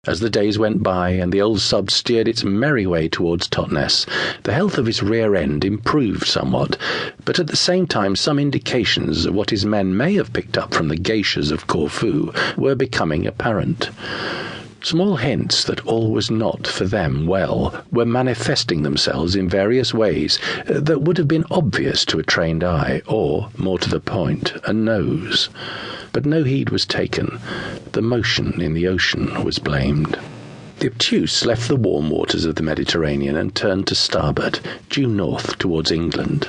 As the days went by and the old sub steered its merry way towards Totnes, the health of his rear end improved somewhat, but at the same time some indications of what his men may have picked up from the geishas of Corfu were becoming apparent. Small hints that all was not for them well were manifesting themselves in various ways that would have been obvious to a trained eye, or, more to the point, a nose. But no heed was taken. The motion in the ocean was blamed. The obtuse left the warm waters of the Mediterranean and turned to starboard, due north towards England.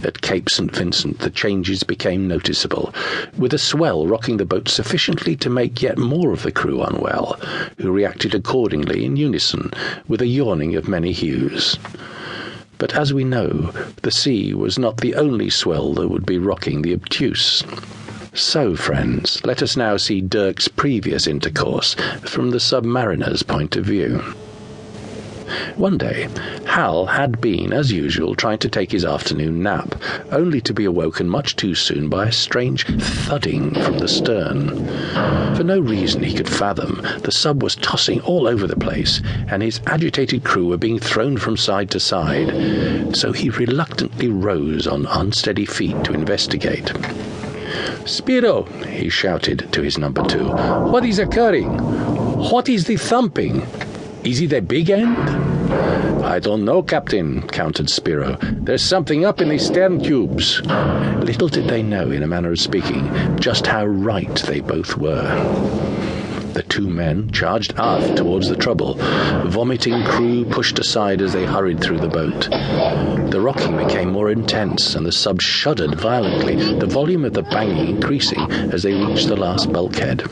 At Cape St. Vincent the changes became noticeable, with a swell rocking the boat sufficiently to make yet more of the crew unwell, who reacted accordingly in unison, with a yawning of many hues. But as we know, the sea was not the only swell that would be rocking the obtuse. So, friends, let us now see Dirk's previous intercourse from the submariner's point of view. One day, Hal had been, as usual, trying to take his afternoon nap, only to be awoken much too soon by a strange thudding from the stern. For no reason he could fathom, the sub was tossing all over the place, and his agitated crew were being thrown from side to side, so he reluctantly rose on unsteady feet to investigate. "Spiro," he shouted to his number two, "what is occurring? What is the thumping? Is it a big end?" "I don't know, Captain," countered Spiro. "There's something up in the stern tubes." Little did they know, in a manner of speaking, just how right they both were. The two men charged aft towards the trouble. Vomiting crew pushed aside as they hurried through the boat. The rocking became more intense, and the sub shuddered violently, the volume of the banging increasing as they reached the last bulkhead.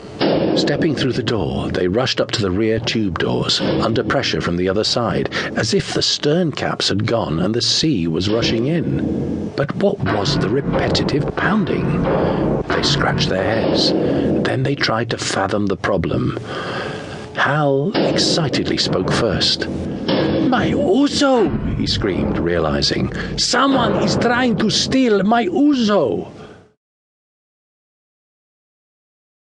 Stepping through the door, they rushed up to the rear tube doors, under pressure from the other side, as if the stern caps had gone and the sea was rushing in. But what was the repetitive pounding? They scratched their heads. Then they tried to fathom the problem. Hal excitedly spoke first. "My ouzo!" he screamed, realizing. "Someone is trying to steal my ouzo!"